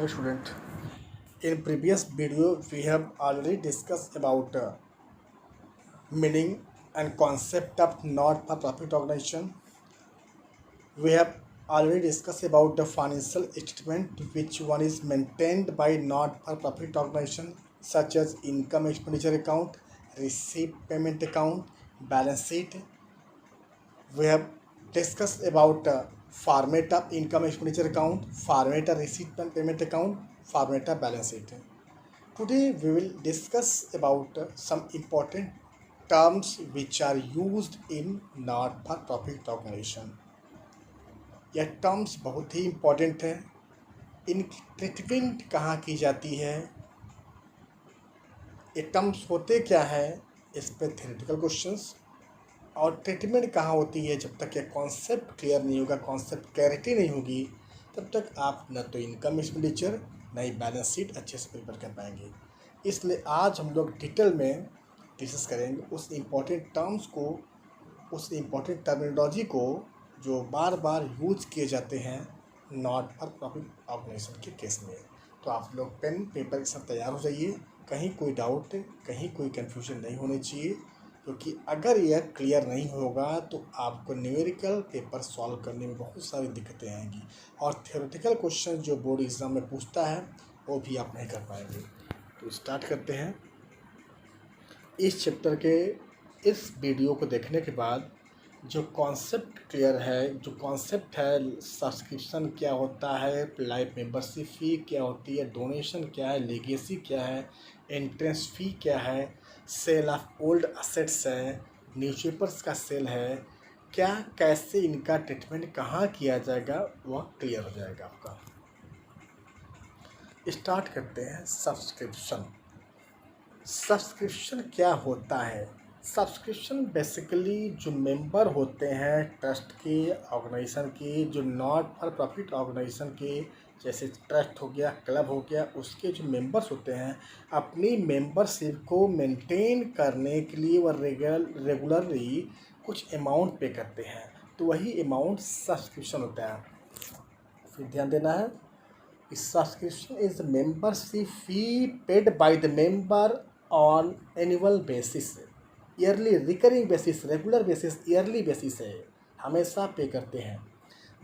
Hello student. In previous video we have already discussed about meaning and concept of not for profit organization. We have already discussed about the financial statement which one is maintained by not for profit organization such as income expenditure account, receipt payment account, balance sheet. We have discussed about format of income expenditure account, format of receipt and payment account, format of balance sheet. Today we will discuss about some important terms which are used in not for profit organization. यह terms बहुत ही important है. इनकी treatment कहाँ की जाती है, ये terms होते क्या है, इस पर थ्योरेटिकल क्वेश्चंस, और ट्रीटमेंट कहाँ होती है. जब तक यह कॉन्सेप्ट क्लियर नहीं होगा, कॉन्सेप्ट क्लैरिटी नहीं होगी, तब तक आप न तो इनकम एक्सपेंडिचर न ही बैलेंस शीट अच्छे से प्रिपेयर कर पाएंगे. इसलिए आज हम लोग डिटेल में डिस्कस करेंगे उस इम्पोर्टेंट टर्म्स को, उस इम्पोर्टेंट टर्मिनोलॉजी को जो बार बार यूज किए जाते हैं नॉट फॉर प्रॉफिट ऑर्गेनाइजेशन के केस में. तो आप लोग पेन पेपर के साथ तैयार हो जाइए. कहीं कोई डाउट, कहीं कोई कन्फ्यूजन नहीं होनी चाहिए, क्योंकि अगर यह क्लियर नहीं होगा तो आपको न्यूमेरिकल पेपर सॉल्व करने में बहुत सारी दिक्कतें आएंगी, और थ्योरेटिकल क्वेश्चन जो बोर्ड एग्ज़ाम में पूछता है वो भी आप नहीं कर पाएंगे. तो स्टार्ट करते हैं. इस चैप्टर के इस वीडियो को देखने के बाद जो कॉन्सेप्ट क्लियर है, जो कॉन्सेप्ट है, सब्सक्रिप्शन क्या होता है, लाइफ मेंबरशिप फ़ी क्या होती है, डोनेशन क्या है, लेगेसी क्या है, एंट्रेंस फ़ी क्या है, सेल ऑफ ओल्ड असेट्स है, न्यूज़पेपर्स का सेल है, क्या कैसे इनका ट्रीटमेंट कहाँ किया जाएगा, वह क्लियर हो जाएगा आपका. स्टार्ट करते हैं. सब्सक्रिप्शन. सब्सक्रिप्शन क्या होता है? सब्सक्रिप्शन बेसिकली जो मेंबर होते हैं ट्रस्ट के, ऑर्गेनाइजेशन के, जो नॉट फॉर प्रॉफिट ऑर्गेनाइजेशन के, जैसे ट्रस्ट हो गया, क्लब हो गया, उसके जो मेंबर्स होते हैं अपनी मेंबरशिप को मेंटेन करने के लिए वह रेगुलरली कुछ अमाउंट पे करते हैं, तो वही अमाउंट सब्सक्रिप्शन होता है. फिर ध्यान देना है, subscription is membership fee paid by the member on annual basis, yearly recurring basis, regular basis, yearly basis है, हमेशा पे करते हैं.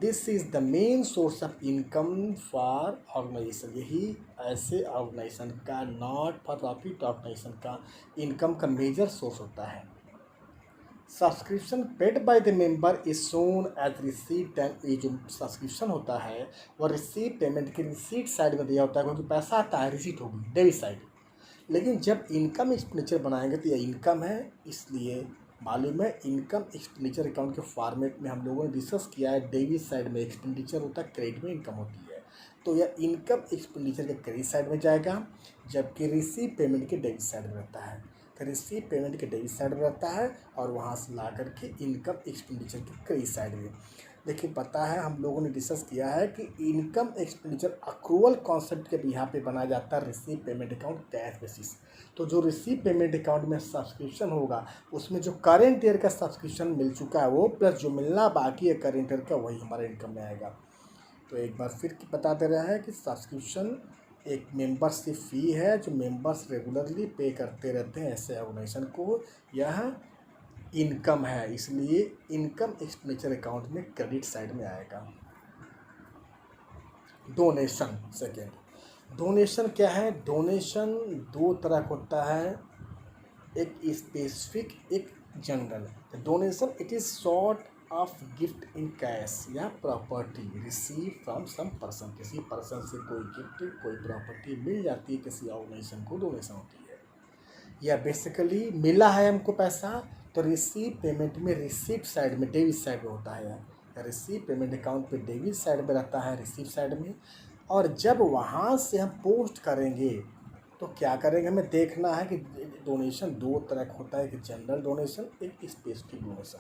This is the main source of income for organization. यही ऐसे ऑर्गेनाइजेशन का, नॉट फॉर प्रॉफिट ऑर्गेनाइजेशन का income का major source होता है. Subscription paid by the member is shown as receipt. And ये जो सब्सक्रिप्शन होता है वह रिसीट पेमेंट की रिसीट साइड में दिया होता है, क्योंकि पैसा आता है रिसीट होगी डेबिट साइड. लेकिन जब इनकम एक्सपेंडिचर बनाएंगे तो यह इनकम है, इसलिए मालूम है इनकम एक्सपेंडिचर अकाउंट के फॉर्मेट में हम लोगों ने डिस्कस किया है. डेबिट साइड में एक्सपेंडिचर होता है, क्रेडिट में इनकम होती है. तो यह इनकम एक्सपेंडिचर के क्रेडिट साइड में जाएगा, जबकि रिसीव पेमेंट के डेबिट साइड में रहता है. तो रिसीव पेमेंट के डेबिट साइड में रहता है और वहाँ से ला करके इनकम एक्सपेंडिचर के क्रेडिट साइड में. देखिए पता है, हम लोगों ने डिस्कस किया है कि इनकम एक्सपेंडिचर अक्रूवल कॉन्सेप्ट के भी यहाँ पे बनाया जाता है receive payment account cash basis. तो जो रिसीव पेमेंट अकाउंट में सब्सक्रिप्शन होगा उसमें जो करेंट ईयर का सब्सक्रिप्शन मिल चुका है वो प्लस जो मिलना बाकी है करेंट ईयर का, वही हमारे इनकम में आएगा. तो एक बार फिर बता दे रहा है कि सब्सक्रिप्शन एक मेंबरशिप फ़ी है जो मेंबर्स रेगुलरली पे करते रहते हैं ऐसे ऑर्गेनाइजेशन को. यह इनकम है, इसलिए इनकम एक्सपेंडिचर अकाउंट में क्रेडिट साइड में आएगा. डोनेशन. सेकेंड, डोनेशन क्या है? डोनेशन दो तरह का होता है, एक स्पेसिफिक, एक general. Donation it is sort of gift in cash या property receive from some person. किसी पर्सन से कोई गिफ्ट, कोई प्रॉपर्टी मिल जाती है किसी ऑर्गेनाइजेशन को, डोनेशन होती है. या बेसिकली मिला है हमको पैसा, तो रिसीव पेमेंट में रिसीप्ट साइड में, डेबिट साइड में होता है. रिसीव पेमेंट अकाउंट पे डेबिट साइड में रहता है, रिसीप्ट साइड में. और जब वहाँ से हम पोस्ट करेंगे तो क्या करेंगे, हमें देखना है कि डोनेशन दो तरह का होता है, एक जनरल डोनेशन, एक स्पेसिफिक डोनेशन.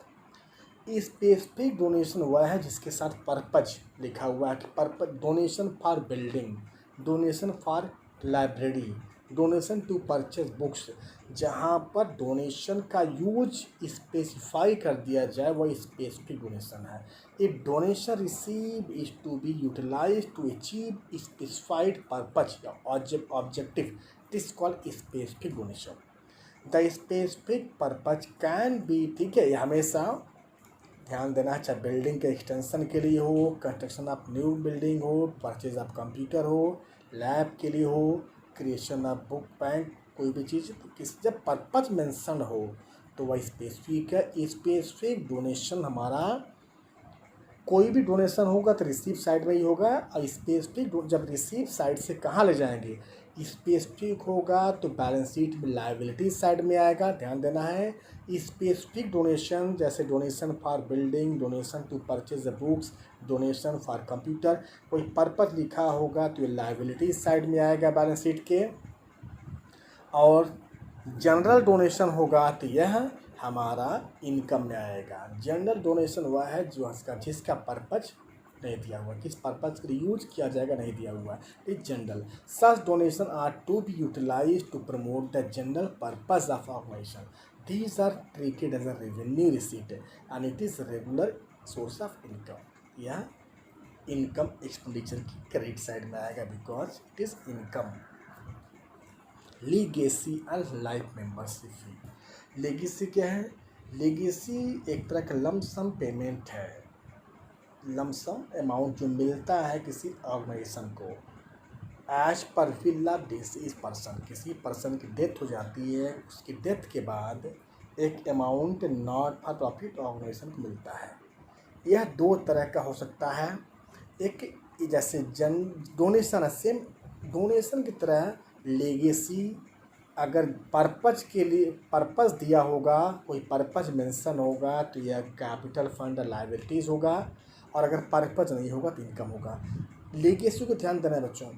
स्पेसिफिक डोनेशन वह है जिसके साथ पर्पज लिखा हुआ है कि purpose donation for building, donation for library, donation to purchase books, जहाँ पर डोनेशन का यूज स्पेसिफाई कर दिया जाए वह स्पेसिफिक डोनेशन है। If donation receive is to be utilize to achieve specified purpose objective, it is called specific donation. The specific purpose can be, ठीक है, ये हमेशा ध्यान देना है, चाहे बिल्डिंग के एक्सटेंशन के लिए हो, कंस्ट्रक्शन ऑफ न्यू बिल्डिंग हो, परचेज ऑफ कंप्यूटर हो, लैब के लिए हो, क्रिएशन ऑफ बुक बैंक, कोई भी चीज़, तो किस जब पर्पज मेंशन हो तो वह स्पेसिफिक है। स्पेसिफिक डोनेशन हमारा कोई भी डोनेशन होगा तो रिसीव साइड में ही होगा, और स्पेसिफिक जब रिसीव साइड से कहाँ ले जाएंगे, स्पेसिफिक होगा तो बैलेंस शीट में लायबिलिटी साइड में आएगा, ध्यान देना है। स्पेसिफिक डोनेशन जैसे donation for building, donation to purchase the books, donation for computer, कोई पर्पज लिखा होगा तो ये लायबिलिटी साइड में आएगा बैलेंस शीट के। और जनरल डोनेशन होगा तो यह हमारा इनकम में आएगा। जनरल डोनेशन हुआ है जिसका पर्पज नहीं दिया हुआ, किस पर्पज के लिए यूज किया जाएगा नहीं दिया हुआ है, it general. Such donation are to be utilize to promote the general purpose of organization, these are treated as a revenue receipt and it is regular source of income. यह income expenditure की credit side में आएगा because it is income. Legacy and life membership fee, legacy क्या है, legacy एक तरह का lump sum payment है, लमसम अमाउंट जो मिलता है किसी ऑर्गेनाइजेशन को as per will of deceased person, किसी पर्सन की डेथ हो जाती है, उसकी डेथ के बाद एक amount not for profit organization को मिलता है। यह दो तरह का हो सकता है, एक जैसे डोनेशन है, सेम डोनेशन की तरह लेगेसी अगर पर्पज के लिए पर्पज दिया होगा, कोई पर्पज मेंशन होगा तो यह कैपिटल फंड लायबिलिटीज़ होगा, और अगर पर्पज नहीं होगा तो इनकम होगा। लेगेसी को ध्यान देना है बच्चों,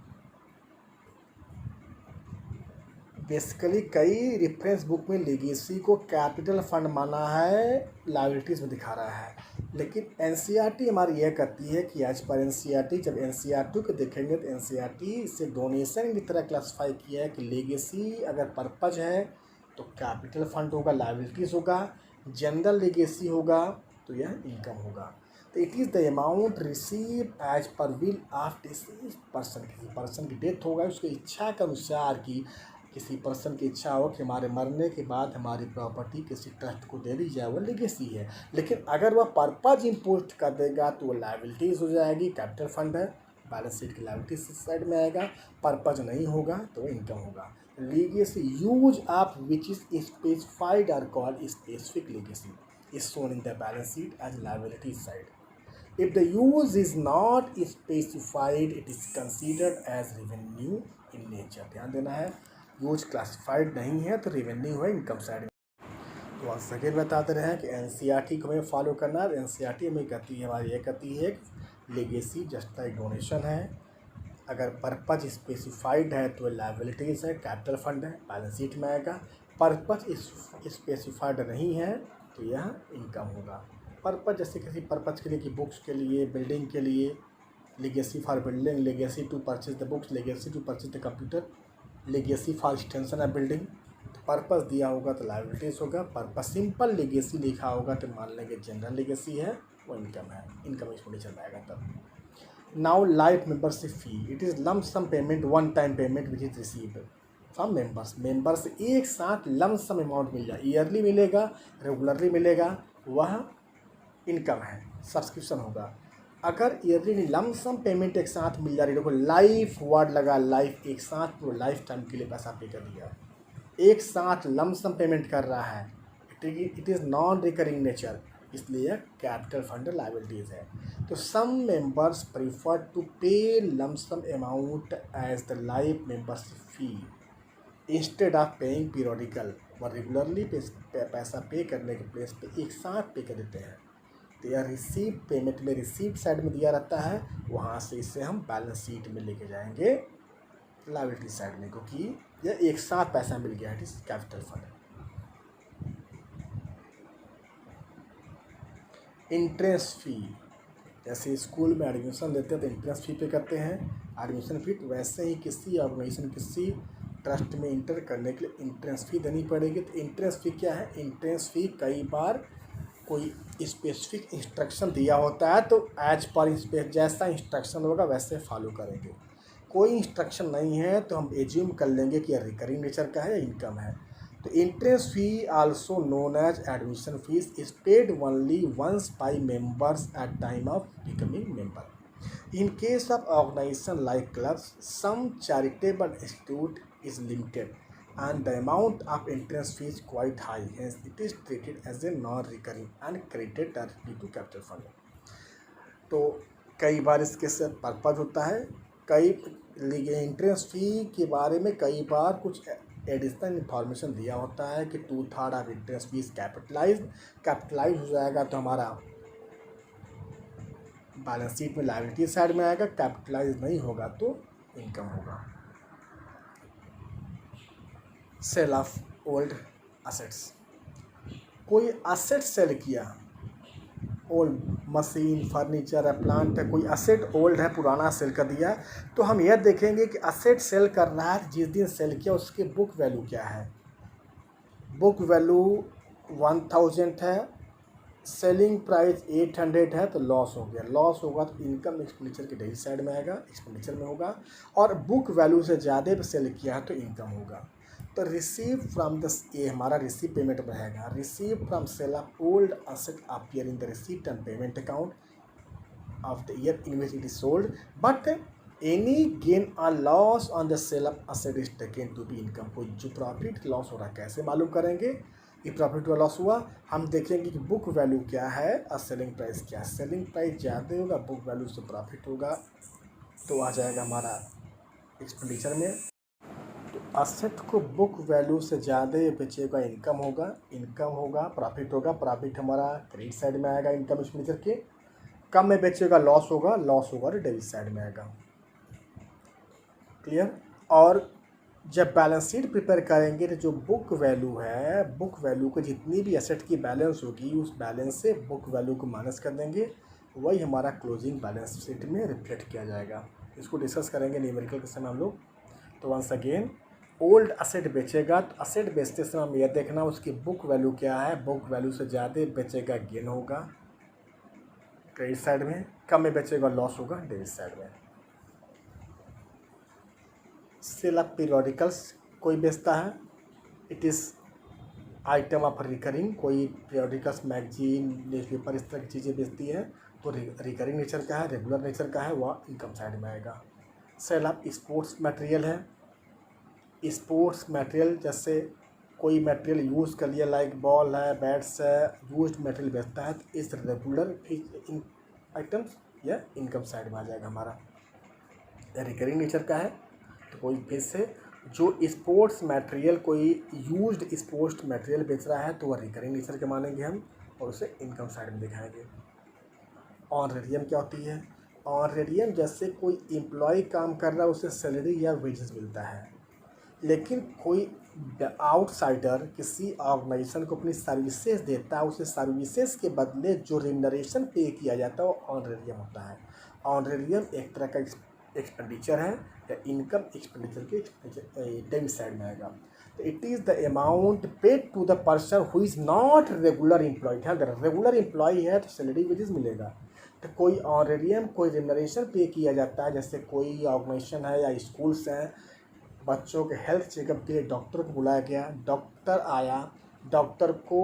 बेसिकली कई रेफरेंस बुक में लेगेसी को कैपिटल फंड माना है, लायबिलिटीज़ में दिखा रहा है, लेकिन एनसीईआरटी हमारी यह कहती है कि एज पर एनसीईआरटी, जब एनसीईआरटी को देखेंगे तो एनसीईआरटी इसे डोनेशन की तरह क्लासिफाई किया है कि लेगेसी अगर पर्पज है तो कैपिटल फंड होगा, लायबिलिटीज़ होगा, जनरल लेगेसी होगा तो यह इनकम होगा। तो it is the amount receive as per will of deceased person, किसी पर्सन की डेथ होगा उसकी इच्छा के अनुसार की, किसी पर्सन की इच्छा हो कि हमारे मरने के बाद हमारी प्रॉपर्टी किसी ट्रस्ट को दे दी जाए, वो लेगेसी है। लेकिन अगर वह पर्पज इम्पोज कर देगा तो वो लायबिलिटीज़ हो जाएगी, कैपिटल फंड है, बैलेंस शीट की लायबिलिटीज साइड में आएगा। पर्पज नहीं होगा तो इनकम होगा। Legacy use of which is specified are called specific legacy is shown in the balance sheet as liability side. If the use is not specified, it is considered as revenue in nature. ध्यान देना है, use classified नहीं है तो revenue है income side में। तो वहाँ सेकेंड बताते रहे हैं कि एनसीईआरटी को हमें फॉलो करना है। एनसीईआरटी हमें कहती है, हमारी ये कहती है लेगेसी जस्ट एक डोनेशन है, अगर पर्पज स्पेसिफाइड है तो लायबिलिटीज़ है, कैपिटल फंड है, बैलेंस शीट में आएगा। पर्पज स्पेसिफाइड नहीं है तो यह इनकम होगा। पर्पज जैसे किसी पर्पज के लिए कि बुक्स के लिए, बिल्डिंग के लिए, legacy for building, legacy to purchase the books, legacy to purchase the computer, legacy for extension of building, तो पर्पज दिया होगा तो लायबिलिटीज़ होगा। पर्पज सिंपल लेगेसी लिखा होगा तो मान लेंगे जनरल लेगेसी है, वो इनकम है, इनकम एक्सपेंडिचर आएगा तब। Now life membership fee, it is lump sum payment, one time payment which is received from members एक साथ लम सम अमाउंट मिल जाए, ईयरली मिलेगा, रेगुलरली मिलेगा, वह इनकम है, सब्सक्रिप्शन होगा। अगर ईयरली लम सम पेमेंट एक साथ मिल जा रही है, देखो लाइफ वर्ड लगा, लाइफ एक साथ पूरा लाइफ टाइम के लिए पैसा पे कर दिया, एक साथ लम सम पेमेंट कर रहा है, it is non recurring nature, इसलिए कैपिटल फंड लायबिलिटीज़ है। तो some members prefer to pay lump sum amount as the life membership fee instead of paying periodical, वह रेगुलरली पैसा पे करने के प्लेस पे एक साथ पे कर देते हैं। तो यह रिसीव पेमेंट में रिसीव साइड में दिया रहता है, वहाँ से इसे हम बैलेंस शीट में लेके जाएंगे लायबिलिटी साइड में, क्योंकि यह एक साथ पैसा मिल गया, it is capital fund. Interest fee, जैसे स्कूल में एडमिशन लेते हैं तो इंटरेस्ट फी पे करते हैं एडमिशन फी, वैसे ही किसी ऑर्गेनाइजेशन किसी ट्रस्ट में इंटर करने के लिए इंट्रेंस फ़ी देनी पड़ेगी। तो इंट्रेंस फ़ी क्या है? इंट्रेंस फ़ी कई बार कोई स्पेसिफिक इंस्ट्रक्शन दिया होता है तो एज पर जैसा इंस्ट्रक्शन होगा वैसे फॉलो करेंगे। कोई इंस्ट्रक्शन नहीं है तो हम एज्यूम कर लेंगे कि यह रिकरिंग नेचर का है या इनकम है। तो interest fee also known as admission fees is paid only once by members at time of becoming member. In case of organization like clubs some charitable institute is limited and the amount of entrance fee is quite high, hence it is treated as a non-recurring and credited directly to capital fund। तो कई बार इसके से purpose होता है, कई entrance फ़ी के बारे में कई बार कुछ एडिशनल इन्फॉर्मेशन दिया होता है कि 2/3 ऑफ एंट्रेंस फीस कैपिटलाइज हो जाएगा तो हमारा बैलेंस शीट में लायबिलिटी साइड में आएगा, कैपिटलाइज नहीं होगा तो इनकम होगा। सेल ऑफ ओल्ड असेट्स, कोई असेट सेल किया, ओल्ड मशीन फर्नीचर है प्लांट है, कोई असेट ओल्ड है पुराना सेल कर दिया, तो हम यह देखेंगे कि असेट सेल कर रहा है जिस दिन सेल किया उसकी बुक वैल्यू क्या है। बुक वैल्यू 1000 है, सेलिंग प्राइस 800 है तो लॉस हो गया। लॉस होगा तो इनकम एक्सपेंडिचर के डेबिट साइड में आएगा, एक्सपेंडिचर में होगा। और बुक वैल्यू से ज़्यादा सेल किया है तो इनकम होगा। तो रिसीव फ्रॉम द, ये हमारा रिसीव पेमेंट में रहेगा। Receive from sale of old asset appear in the receipt and payment account of the year in which it is sold, but any gain और loss on the sale of asset is taken to be income. कोई जो profit loss हो रहा है कैसे मालूम करेंगे ये प्रॉफिट हुआ लॉस हुआ? हम देखेंगे कि बुक वैल्यू क्या है और सेलिंग प्राइस क्या है। सेलिंग प्राइस ज़्यादा होगा, बुक वैल्यू से प्रॉफिट होगा तो आ जाएगा हमारा एक्सपेंडिचर में। तो असेट को बुक वैल्यू से ज़्यादा बेचेगा इनकम होगा, प्रॉफिट होगा, प्रॉफिट हमारा क्रेडिट साइड में आएगा इनकम एक्सपेंडिचर के। कम में बेचेगा लॉस होगा तो डेबिट साइड में आएगा। क्लियर? और जब बैलेंस शीट प्रिपेयर करेंगे तो जो बुक वैल्यू है, बुक वैल्यू को जितनी भी एसेट की बैलेंस होगी उस बैलेंस से बुक वैल्यू को माइनस कर देंगे, वही हमारा क्लोजिंग बैलेंस शीट में रिफ्लेक्ट किया जाएगा। इसको डिस्कस करेंगे न्यूमेरिकल के समय हम लोग। तो वंस अगेन, ओल्ड असेट बेचेगा तो असेट बेचते समय हम यह देखना उसकी बुक वैल्यू क्या है। बुक वैल्यू से ज़्यादा बेचेगा गेन होगा क्रेडिट साइड में, कम में बेचेगा लॉस होगा डेबिट साइड में। सेल ऑफ पीरियोडिकल्स, कोई बेचता है, it is item of recurring, कोई पीरियोडिकल्स मैगजीन न्यूज़पेपर इस तरह की चीज़ें बेचती है तो रिकरिंग नेचर का है, रेगुलर नेचर का है, वह इनकम साइड में आएगा। सेल ऑफ स्पोर्ट्स मटेरियल है, स्पोर्ट्स मटेरियल जैसे कोई मटेरियल यूज़ कर लिया लाइक बॉल है, बैट्स है, यूज्ड मटेरियल बेचता है तो इस रेगुलर आइटम्स या इनकम साइड में आ जाएगा हमारा। रिकरिंग नेचर का है तो कोई फिर से जो स्पोर्ट्स मटेरियल कोई यूज्ड स्पोर्ट्स मटेरियल बेच रहा है तो वह रिकरिंग नेचर के मानेंगे हम और उसे इनकम साइड में दिखाएंगे। ऑनरेरियम क्या होती है? ऑनरेरियम जैसे कोई एम्प्लॉय काम कर रहा है उसे सैलरी या वेजेस मिलता है, लेकिन कोई आउटसाइडर किसी ऑर्गेनाइजेशन को अपनी सर्विसेज देता है, उसे सर्विसेज के बदले जो रिमनरेशन पे किया जाता है वो ऑनरेरियम होता है। ऑनरेरियम एक तरह का एक्सपेंडिचर है या इनकम एक्सपेंडिचर के डेबिट साइड में आएगा। तो it is the amount paid to the person who is not regular employed है। अगर रेगुलर एम्प्लॉय है तो सैलरी वेजेस मिलेगा। तो कोई ऑनरेरियम कोई रिमनरेशन पे किया जाता है, जैसे कोई ऑर्गेनाइजेशन है या स्कूल्स हैं, बच्चों के हेल्थ चेकअप के लिए डॉक्टर को बुलाया गया, डॉक्टर आया, डॉक्टर को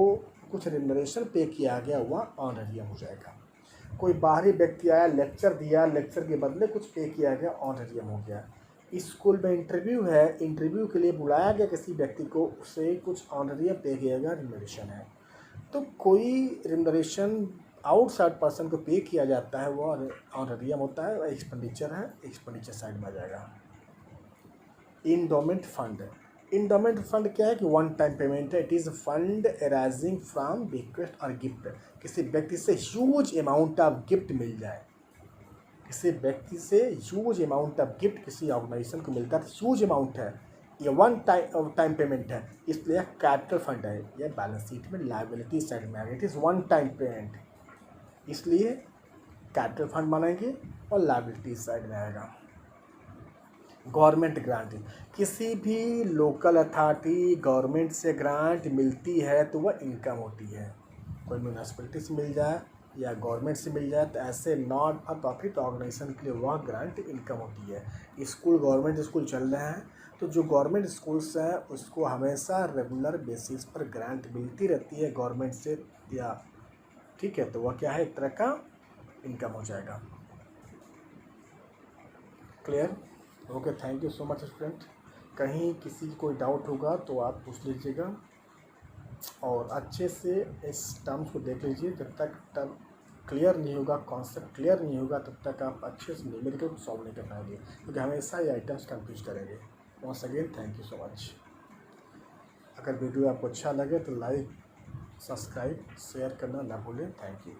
कुछ रिमनरेशन पे किया गया, वह ऑनरेरियम हो जाएगा। कोई बाहरी व्यक्ति आया, लेक्चर दिया, लेक्चर के बदले कुछ पे किया गया, ऑनरेरियम हो गया। स्कूल में इंटरव्यू है, इंटरव्यू के लिए बुलाया गया किसी व्यक्ति को, उसे कुछ ऑनरेरियम पे किया गया, रिमनरेशन है। तो कोई रिमनरेशन आउटसाइड पर्सन को पे किया जाता है वो ऑनरेरियम होता है, वह एक्सपेंडिचर है, एक्सपेंडिचर साइड में आ जाएगा। इंडोमेंट फंड, इंडोमेंट फंड क्या है कि वन टाइम पेमेंट है। It is fund arising from request और गिफ्ट। किसी व्यक्ति से ह्यूज अमाउंट ऑफ गिफ्ट मिल जाए, किसी व्यक्ति से ह्यूज अमाउंट ऑफ गिफ्ट किसी ऑर्गेनाइजेशन को मिलता है तो ह्यूज अमाउंट है, ये वन टाइम पेमेंट है, इसलिए कैपिटल फंड है, यह बैलेंस शीट में लायबिलिटी साइड में आएगा। It is one time payment, इसलिए कैपिटल फंड बनाएंगे और लायबिलिटी साइड में आएगा। गवर्नमेंट ग्रांट, किसी भी लोकल अथॉरिटी गवर्नमेंट से ग्रांट मिलती है तो वह इनकम होती है। कोई म्यूनसिपलिटी से मिल जाए या गवर्नमेंट से मिल जाए तो ऐसे नॉट फॉर प्रॉफिट ऑर्गेनाइजेशन के लिए वह ग्रांट इनकम होती है। स्कूल, गवर्नमेंट स्कूल चल रहे हैं तो जो गवर्नमेंट स्कूल्स हैं उसको हमेशा रेगुलर बेसिस पर ग्रांट मिलती रहती है गवर्नमेंट से, या ठीक है, तो वह क्या है, एक तरह का इनकम हो जाएगा। Clear? Okay, thank you so much student. कहीं किसी कोई डाउट होगा तो आप पूछ लीजिएगा और अच्छे से इस टर्म्स को देख लीजिए। जब तक टर्म क्लियर नहीं होगा, कॉन्सेप्ट क्लियर नहीं होगा, तब तक आप अच्छे से न्यूमेरिकल को सॉल्व नहीं कर पाएंगे, क्योंकि हमेशा ये आइटम्स कंफ्यूज करेंगे। Once again thank you so much. अगर वीडियो आपको अच्छा लगे तो लाइक, सब्सक्राइब, शेयर करना ना भूलें। Thank you.